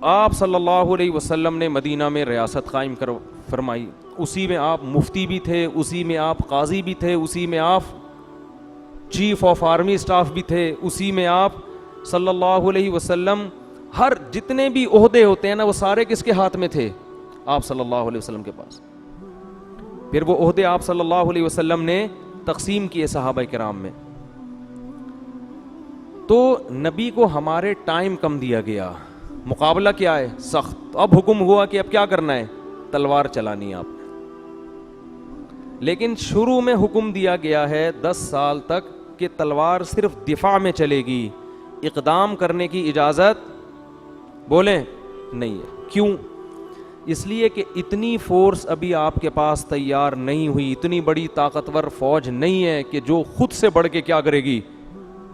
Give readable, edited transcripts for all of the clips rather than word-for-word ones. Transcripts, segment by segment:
آپ صلی اللہ علیہ وسلم نے مدینہ میں ریاست قائم فرمائی. اسی میں آپ مفتی بھی تھے, اسی میں آپ قاضی بھی تھے, اسی میں آپ چیف آف آرمی اسٹاف بھی تھے, اسی میں آپ صلی اللہ علیہ وسلم ہر جتنے بھی عہدے ہوتے ہیں نا وہ سارے کس کے ہاتھ میں تھے؟ آپ صلی اللہ علیہ وسلم کے پاس. پھر وہ عہدے آپ صلی اللہ علیہ وسلم نے تقسیم کیے صحابہ کرام میں. تو نبی کو ہمارے ٹائم کم دیا گیا, مقابلہ کیا ہے؟ سخت. اب حکم ہوا کہ اب کیا کرنا ہے؟ تلوار چلانی ہے آپ نے. لیکن شروع میں حکم دیا گیا ہے 10 سال تک کہ تلوار صرف دفاع میں چلے گی, اقدام کرنے کی اجازت بولیں نہیں ہے. کیوں؟ اس لیے کہ اتنی فورس ابھی آپ کے پاس تیار نہیں ہوئی, اتنی بڑی طاقتور فوج نہیں ہے کہ جو خود سے بڑھ کے کیا کرے گی؟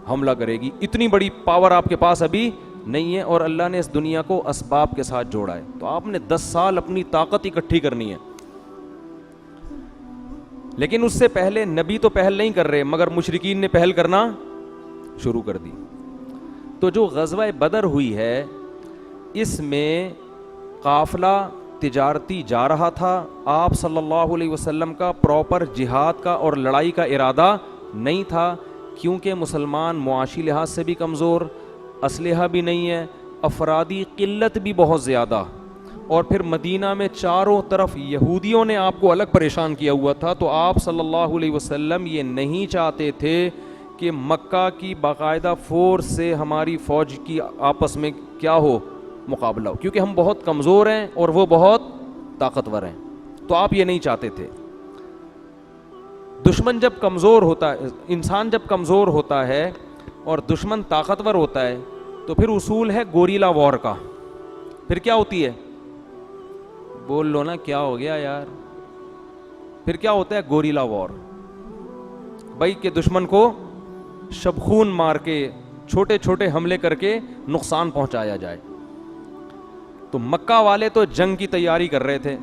حملہ کرے گی. اتنی بڑی پاور آپ کے پاس ابھی نہیں ہے, اور اللہ نے اس دنیا کو اسباب کے ساتھ جوڑا ہے. تو آپ نے 10 سال اپنی طاقت اکٹھی کرنی ہے. لیکن اس سے پہلے نبی تو پہل نہیں کر رہے, مگر مشرکین نے پہل کرنا شروع کر دی. تو جو غزوہ بدر ہوئی ہے اس میں قافلہ تجارتی جا رہا تھا. آپ صلی اللہ علیہ وسلم کا پراپر جہاد کا اور لڑائی کا ارادہ نہیں تھا, کیونکہ مسلمان معاشی لحاظ سے بھی کمزور, اسلحہ بھی نہیں ہے, افرادی قلت بھی بہت زیادہ, اور پھر مدینہ میں چاروں طرف یہودیوں نے آپ کو الگ پریشان کیا ہوا تھا. تو آپ صلی اللہ علیہ وسلم یہ نہیں چاہتے تھے کہ مکہ کی باقاعدہ فورس سے ہماری فوج کی آپس میں کیا ہو؟ مقابلہ ہو, کیونکہ ہم بہت کمزور ہیں اور وہ بہت طاقتور ہیں. تو آپ یہ نہیں چاہتے تھے. دشمن جب کمزور ہوتا ہے, انسان جب کمزور ہوتا ہے اور دشمن طاقتور ہوتا ہے تو پھر اصول ہے گوریلا وار کا. پھر کیا ہوتی ہے؟ بول لو نا, کیا ہو گیا یار؟ پھر کیا ہوتا ہے؟ گوریلا وار. بھائی کہ دشمن کو شبخون مار کے چھوٹے چھوٹے حملے کر کے نقصان پہنچایا جائے. تو مکہ والے تو جنگ کی تیاری کر رہے تھے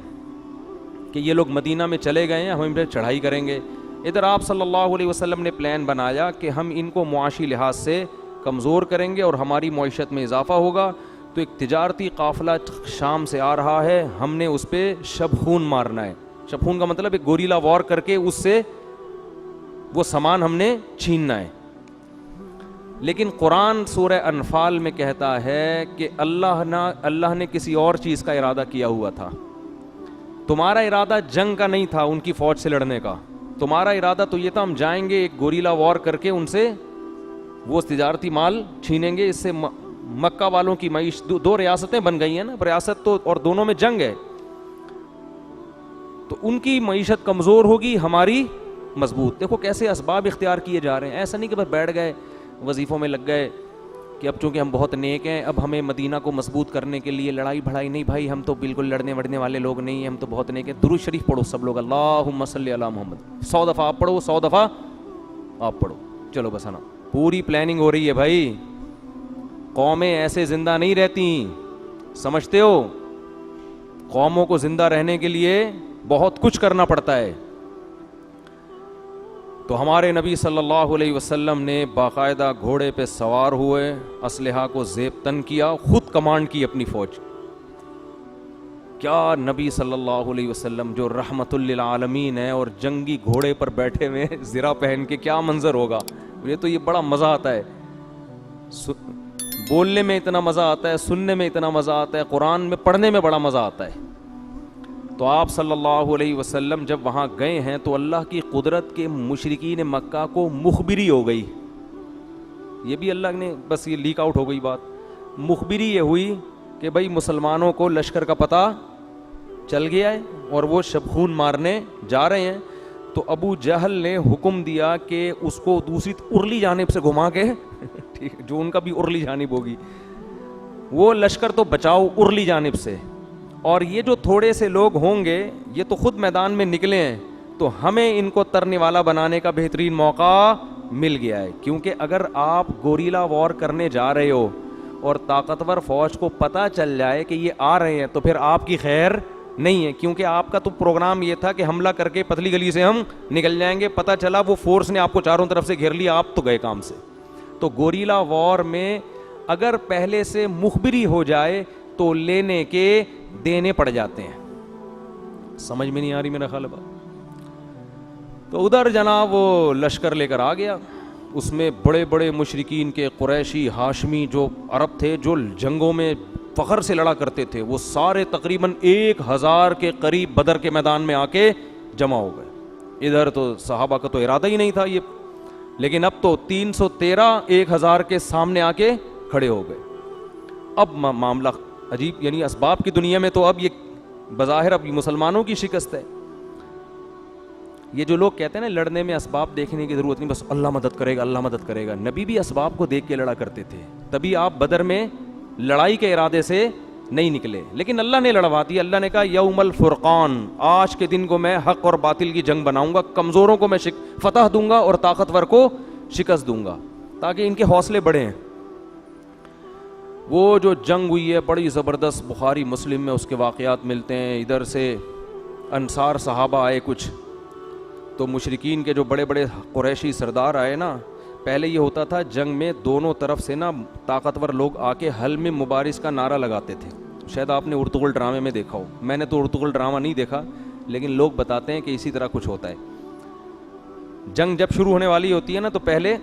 کہ یہ لوگ مدینہ میں چلے گئے ہیں, ہم ان پہ چڑھائی کریں گے. ادھر آپ صلی اللہ علیہ وسلم نے پلان بنایا کہ ہم ان کو معاشی لحاظ سے کمزور کریں گے اور ہماری معیشت میں اضافہ ہوگا. تو ایک تجارتی قافلہ شام سے آ رہا ہے, ہم نے اس پہ شبخون مارنا ہے. شبخون کا مطلب ایک گوریلا وار کر کے اس سے وہ سامان ہم نے چھیننا ہے. لیکن قرآن سورہ انفال میں کہتا ہے کہ اللہ نے کسی اور چیز کا ارادہ کیا ہوا تھا. تمہارا ارادہ جنگ کا نہیں تھا, ان کی فوج سے لڑنے کا. تمہارا ارادہ تو یہ تھا ہم جائیں گے ایک گوریلا وار کر کے ان سے وہ تجارتی مال چھینیں گے. اس سے مکہ والوں کی معیشت, دو ریاستیں بن گئی ہیں نا, ریاست تو اور دونوں میں جنگ ہے, تو ان کی معیشت کمزور ہوگی, ہماری مضبوط. دیکھو کیسے اسباب اختیار کیے جا رہے ہیں. ایسا نہیں کہ بس بیٹھ گئے وظیفوں میں لگ گئے کہ اب چونکہ ہم بہت نیک ہیں اب ہمیں مدینہ کو مضبوط کرنے کے لیے لڑائی بھڑائی نہیں. بھائی ہم تو بالکل لڑنے وڑنے والے لوگ نہیں ہیں, ہم تو بہت نیک ہیں. درود شریف پڑھو سب لوگ, اللہم صلی علی محمد. 100 دفعہ آپ پڑھو, 100 دفعہ آپ پڑھو. چلو بس نا, پوری پلاننگ ہو رہی ہے بھائی. قومیں ایسے زندہ نہیں رہتی, سمجھتے ہو؟ قوموں کو زندہ رہنے کے لیے بہت کچھ کرنا پڑتا ہے. تو ہمارے نبی صلی اللہ علیہ وسلم نے باقاعدہ گھوڑے پہ سوار ہوئے, اسلحہ کو زیب تن کیا, خود کمانڈ کی اپنی فوج. کیا نبی صلی اللہ علیہ وسلم جو رحمت للعالمین ہے اور جنگی گھوڑے پر بیٹھے ہوئے زرہ پہن کے, کیا منظر ہوگا. یہ تو یہ بڑا مزہ آتا ہے, بولنے میں اتنا مزہ آتا ہے, سننے میں اتنا مزہ آتا ہے, قرآن میں پڑھنے میں بڑا مزہ آتا ہے. تو آپ صلی اللہ علیہ وسلم جب وہاں گئے ہیں تو اللہ کی قدرت کے مشرکین مکہ کو مخبری ہو گئی. یہ بھی اللہ نے بس یہ لیک آؤٹ ہو گئی بات. مخبری یہ ہوئی کہ بھائی مسلمانوں کو لشکر کا پتہ چل گیا ہے اور وہ شبخون مارنے جا رہے ہیں. تو ابو جہل نے حکم دیا کہ اس کو دوسری ارلی جانب سے گھما کے جو ان کا بھی ارلی جانب ہوگی, وہ لشکر تو بچاؤ ارلی جانب سے, اور یہ جو تھوڑے سے لوگ ہوں گے یہ تو خود میدان میں نکلے ہیں, تو ہمیں ان کو ترنے والا بنانے کا بہترین موقع مل گیا ہے. کیونکہ اگر آپ گوریلا وار کرنے جا رہے ہو اور طاقتور فوج کو پتہ چل جائے کہ یہ آ رہے ہیں تو پھر آپ کی خیر نہیں ہے. کیونکہ آپ کا تو پروگرام یہ تھا کہ حملہ کر کے پتلی گلی سے ہم نکل جائیں گے, پتہ چلا وہ فورس نے آپ کو چاروں طرف سے گھیر لیا, آپ تو گئے کام سے. تو گوریلا وار میں اگر پہلے سے مخبری ہو جائے تو لینے کے دینے پڑ جاتے ہیں. سمجھ میں نہیں آ رہی میرا خیال ہے. تو ادھر جناب وہ لشکر لے کر آ گیا, اس میں بڑے بڑے مشرکین کے قریشی ہاشمی جو عرب تھے جو جنگوں میں فخر سے لڑا کرتے تھے, وہ سارے تقریباً 1000 کے قریب بدر کے میدان میں آ کے جمع ہو گئے. ادھر تو صحابہ کا تو ارادہ ہی نہیں تھا یہ, لیکن اب تو 313 1000 کے سامنے آ کے کھڑے ہو گئے. اب معاملہ عجیب, یعنی اسباب کی دنیا میں تو اب یہ بظاہر اب مسلمانوں کی شکست ہے. یہ جو لوگ کہتے ہیں نا لڑنے میں اسباب دیکھنے کی ضرورت نہیں, بس اللہ مدد کرے گا اللہ مدد کرے گا, نبی بھی اسباب کو دیکھ کے لڑا کرتے تھے, تبھی آپ بدر میں لڑائی کے ارادے سے نہیں نکلے, لیکن اللہ نے لڑوا دیا. اللہ نے کہا یوم الفرقان, آج کے دن کو میں حق اور باطل کی جنگ بناؤں گا, کمزوروں کو میں فتح دوں گا اور طاقتور کو شکست دوں گا تاکہ ان کے حوصلے بڑھیں. وہ جو جنگ ہوئی ہے بڑی زبردست, بخاری مسلم میں اس کے واقعات ملتے ہیں. ادھر سے انصار صحابہ آئے کچھ, تو مشرکین کے جو بڑے بڑے قریشی سردار آئے نا, پہلے یہ ہوتا تھا جنگ میں دونوں طرف سے نا طاقتور لوگ آ کے حل میں مبارز کا نعرہ لگاتے تھے. شاید آپ نے ارطغرل ڈرامے میں دیکھا ہو, میں نے تو ارطغرل ڈرامہ نہیں دیکھا, لیکن لوگ بتاتے ہیں کہ اسی طرح کچھ ہوتا ہے. جنگ جب شروع ہونے والی ہوتی ہے نا, تو پہلے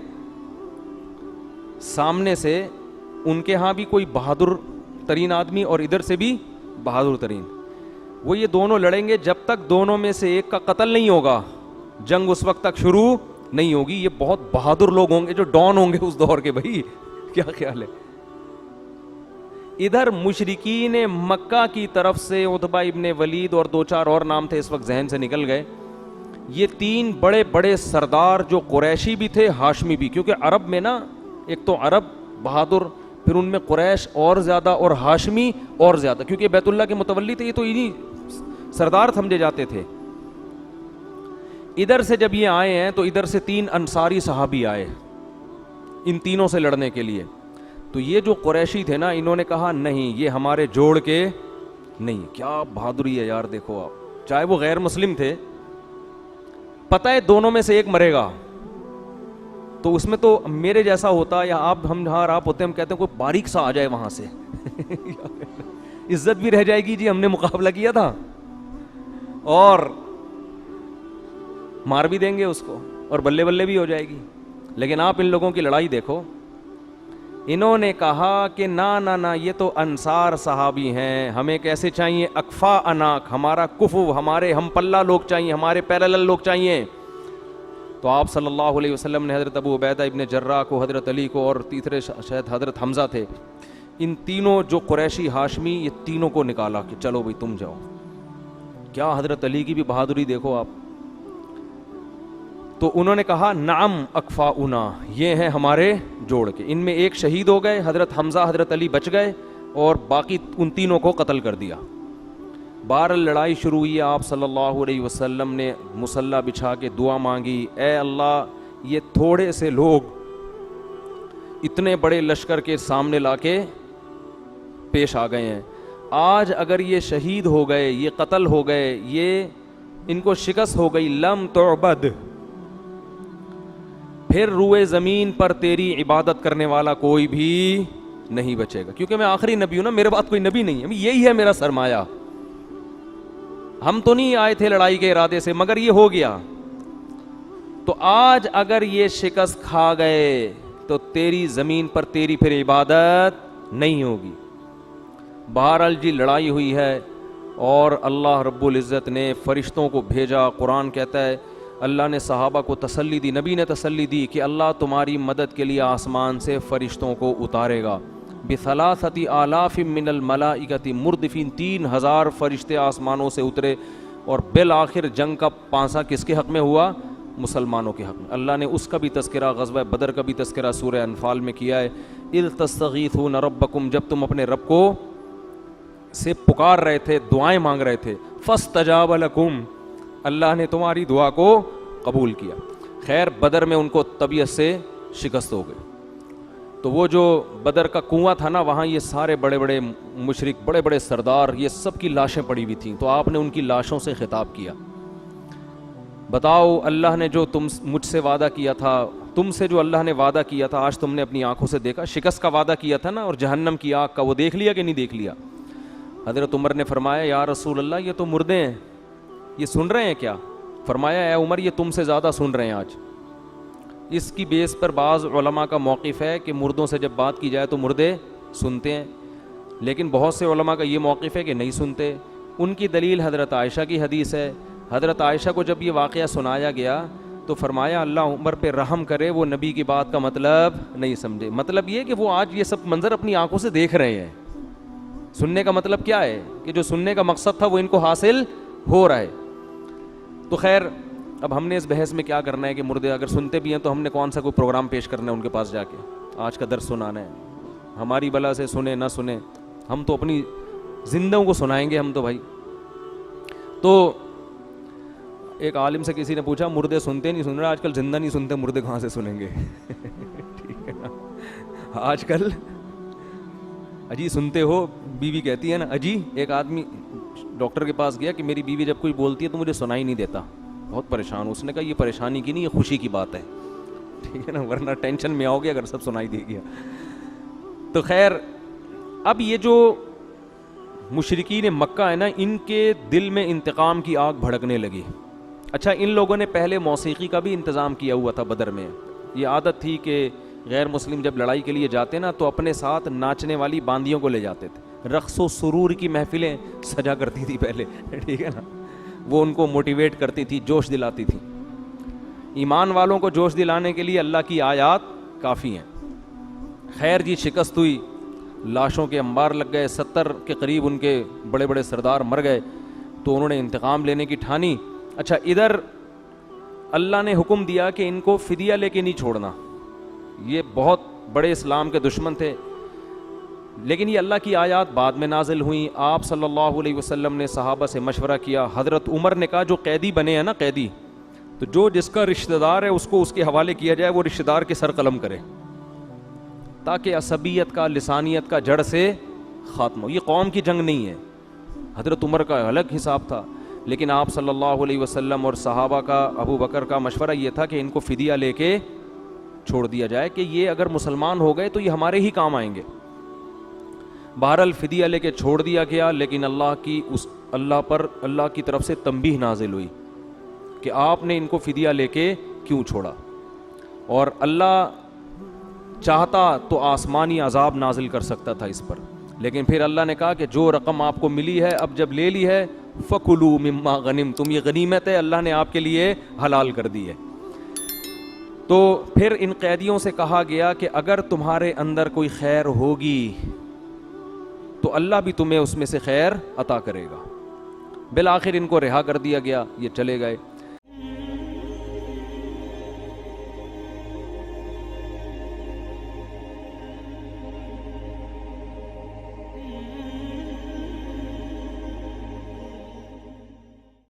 سامنے سے ان کے ہاں بھی کوئی بہادر ترین آدمی اور ادھر سے بھی بہادر ترین, وہ یہ دونوں لڑیں گے. جب تک دونوں میں سے ایک کا قتل نہیں ہوگا جنگ اس وقت تک شروع نہیں ہوگی. یہ بہت بہادر لوگ ہوں گے جو ڈان ہوں گے اس دور کے. بھائی کیا خیال ہے. ادھر مشرکین مکہ کی طرف سے عتبہ ابن ولید اور 2-4 اور نام تھے اس وقت ذہن سے نکل گئے, یہ 3 بڑے بڑے سردار جو قریشی بھی تھے ہاشمی بھی, کیونکہ عرب میں نا ایک تو عرب بہادر, پھر ان میں قریش اور زیادہ اور ہاشمی اور زیادہ, کیونکہ بیت اللہ کے متولی تھے, یہ تو انہی سردار سمجھے جاتے تھے. ادھر سے جب یہ آئے ہیں تو ادھر سے 3 انصاری صحابی آئے ان تینوں سے لڑنے کے لیے. تو یہ جو قریشی تھے نا, انہوں نے کہا نہیں یہ ہمارے جوڑ کے نہیں. کیا بہادری ہے یار, دیکھو آپ, چاہے وہ غیر مسلم تھے, پتہ ہے دونوں میں سے ایک مرے گا, تو اس میں تو میرے جیسا ہوتا یا آپ ہوتے, ہم کہتے ہیں کوئی باریک سا آ جائے وہاں سے عزت بھی رہ جائے گی, جی ہم نے مقابلہ کیا تھا, اور مار بھی دیں گے اس کو اور بلے بلے بھی ہو جائے گی. لیکن آپ ان لوگوں کی لڑائی دیکھو. انہوں نے کہا کہ نہ یہ تو انصار صحابی ہیں, ہمیں کیسے چاہیے, اکفا اناک, ہمارا کفو, ہمارے ہم پلہ لوگ چاہیے, ہمارے پیرالل لوگ چاہیے. تو آپ صلی اللہ علیہ وسلم نے حضرت ابو عبیدہ ابن جراح کو, حضرت علی کو, اور تیسرے شاید حضرت حمزہ تھے, ان تینوں جو قریشی ہاشمی, یہ تینوں کو نکالا کہ چلو بھائی تم جاؤ. کیا حضرت علی کی بھی بہادری دیکھو آپ. تو انہوں نے کہا نعم اکفاؤنا, یہ ہیں ہمارے جوڑ کے. ان میں ایک شہید ہو گئے, حضرت حمزہ حضرت علی بچ گئے, اور باقی ان تینوں کو قتل کر دیا. بہرحال لڑائی شروع ہوئی. آپ صلی اللہ علیہ وسلم نے مصلی بچھا کے دعا مانگی, اے اللہ یہ تھوڑے سے لوگ اتنے بڑے لشکر کے سامنے لا کے پیش آ گئے ہیں, آج اگر یہ شہید ہو گئے, یہ قتل ہو گئے, یہ ان کو شکست ہو گئی, لم تعبد, پھر روئے زمین پر تیری عبادت کرنے والا کوئی بھی نہیں بچے گا. کیونکہ میں آخری نبی ہوں نا, میرے بعد کوئی نبی نہیں ہے, یہی ہے میرا سرمایہ. ہم تو نہیں آئے تھے لڑائی کے ارادے سے, مگر یہ ہو گیا. تو آج اگر یہ شکست کھا گئے تو تیری زمین پر تیری پھر عبادت نہیں ہوگی. بہرحال جی لڑائی ہوئی ہے, اور اللہ رب العزت نے فرشتوں کو بھیجا. قرآن کہتا ہے اللہ نے صحابہ کو تسلی دی, نبی نے تسلی دی کہ اللہ تمہاری مدد کے لیے آسمان سے فرشتوں کو اتارے گا. بثلاثۃ آلاف من الملائکۃ مردفین, 3000 فرشتے آسمانوں سے اترے, اور بالآخر جنگ کا پانسا کس کے حق میں ہوا, مسلمانوں کے حق میں. اللہ نے اس کا بھی تذکرہ, غزوہ بدر کا بھی تذکرہ سورہ انفال میں کیا ہے. اذ تستغیثون ربکم, جب تم اپنے رب کو سے پکار رہے تھے, دعائیں مانگ رہے تھے, فاستجاب لکم, اللہ نے تمہاری دعا کو قبول کیا. خیر بدر میں ان کو طبیعت سے شکست ہو گئی. تو وہ جو بدر کا کنواں تھا نا, وہاں یہ سارے بڑے بڑے مشرک, بڑے بڑے سردار, یہ سب کی لاشیں پڑی ہوئی تھیں. تو آپ نے ان کی لاشوں سے خطاب کیا, بتاؤ اللہ نے جو مجھ سے وعدہ کیا تھا, تم سے جو اللہ نے وعدہ کیا تھا, آج تم نے اپنی آنکھوں سے دیکھا. شکست کا وعدہ کیا تھا نا, اور جہنم کی آگ کا, وہ دیکھ لیا کہ نہیں دیکھ لیا. حضرت عمر نے فرمایا یا رسول اللہ یہ تو مردے ہیں، یہ سن رہے ہیں کیا؟ فرمایا اے عمر یہ تم سے زیادہ سن رہے ہیں آج۔ اس کی بیس پر بعض علماء کا موقف ہے کہ مردوں سے جب بات کی جائے تو مردے سنتے ہیں، لیکن بہت سے علماء کا یہ موقف ہے کہ نہیں سنتے۔ ان کی دلیل حضرت عائشہ کی حدیث ہے۔ حضرت عائشہ کو جب یہ واقعہ سنایا گیا تو فرمایا اللہ عمر پہ رحم کرے، وہ نبی کی بات کا مطلب نہیں سمجھے۔ مطلب یہ کہ وہ آج یہ سب منظر اپنی آنکھوں سے دیکھ رہے ہیں۔ سننے کا مطلب کیا ہے کہ جو سننے کا مقصد تھا وہ ان کو حاصل ہو رہا ہے۔ تو خیر اب ہم نے اس بحث میں کیا کرنا ہے کہ مردے اگر سنتے بھی ہیں تو ہم نے کون سا کوئی پروگرام پیش کرنا ہے ان کے پاس جا کے، آج کا درس سنانا ہے؟ ہماری بلا سے سنیں نہ سنیں، ہم تو اپنی زندوں کو سنائیں گے ہم تو بھائی۔ تو ایک عالم سے کسی نے پوچھا مردے سنتے نہیں سن رہے، آج کل زندہ نہیں سنتے، مردے کہاں سے سنیں گے؟ ٹھیک ہے نا، آج کل اجی سنتے ہو، بیوی کہتی ہے نا اجی۔ ایک آدمی ڈاکٹر کے پاس گیا کہ میری بیوی جب کوئی بولتی ہے تو مجھے سنائی نہیں دیتا، بہت پریشان۔ اس نے کہا یہ پریشانی کی نہیں، یہ خوشی کی بات ہے، ٹھیک ہے نا، ورنہ ٹینشن میں آؤ گے اگر سب سنائی دے گیا۔ تو خیر اب یہ جو مشرکین مکہ ہے نا، ان کے دل میں انتقام کی آگ بھڑکنے لگی۔ اچھا ان لوگوں نے پہلے موسیقی کا بھی انتظام کیا ہوا تھا بدر میں۔ یہ عادت تھی کہ غیر مسلم جب لڑائی کے لیے جاتے نا تو اپنے ساتھ ناچنے والی باندیوں کو لے جاتے تھے، رقص و سرور کی محفلیں سجا کرتی تھی پہلے، ٹھیک ہے نا، وہ ان کو موٹیویٹ کرتی تھی، جوش دلاتی تھی۔ ایمان والوں کو جوش دلانے کے لیے اللہ کی آیات کافی ہیں۔ خیر جی شکست ہوئی، لاشوں کے انبار لگ گئے، 70 کے قریب ان کے بڑے بڑے سردار مر گئے، تو انہوں نے انتقام لینے کی ٹھانی۔ اچھا ادھر اللہ نے حکم دیا کہ ان کو فدیہ لے کے نہیں چھوڑنا، یہ بہت بڑے اسلام کے دشمن تھے، لیکن یہ اللہ کی آیات بعد میں نازل ہوئیں۔ آپ صلی اللہ علیہ وسلم نے صحابہ سے مشورہ کیا، حضرت عمر نے کہا جو قیدی بنے ہیں نا قیدی، تو جو جس کا رشتہ دار ہے اس کو اس کے حوالے کیا جائے، وہ رشتہ دار کے سر قلم کرے تاکہ عصبیت کا لسانیت کا جڑ سے خاتمہ ہو۔ یہ قوم کی جنگ نہیں ہے، حضرت عمر کا الگ حساب تھا، لیکن آپ صلی اللہ علیہ وسلم اور صحابہ کا ابو بکر کا مشورہ یہ تھا کہ ان کو فدیہ لے کے چھوڑ دیا جائے کہ یہ اگر مسلمان ہو گئے تو یہ ہمارے ہی کام آئیں گے۔ بہرحال فدیہ لے کے چھوڑ دیا گیا، لیکن اللہ کی طرف سے تنبیہ نازل ہوئی کہ آپ نے ان کو فدیہ لے کے کیوں چھوڑا، اور اللہ چاہتا تو آسمانی عذاب نازل کر سکتا تھا اس پر، لیکن پھر اللہ نے کہا کہ جو رقم آپ کو ملی ہے اب جب لے لی ہے فَكُلُوا مِمَّا غَنِمْتُمْ، یہ غنیمت ہے، اللہ نے آپ کے لیے حلال کر دی ہے۔ تو پھر ان قیدیوں سے کہا گیا کہ اگر تمہارے اندر کوئی خیر ہوگی تو اللہ بھی تمہیں اس میں سے خیر عطا کرے گا۔ بالآخر ان کو رہا کر دیا گیا، یہ چلے گئے۔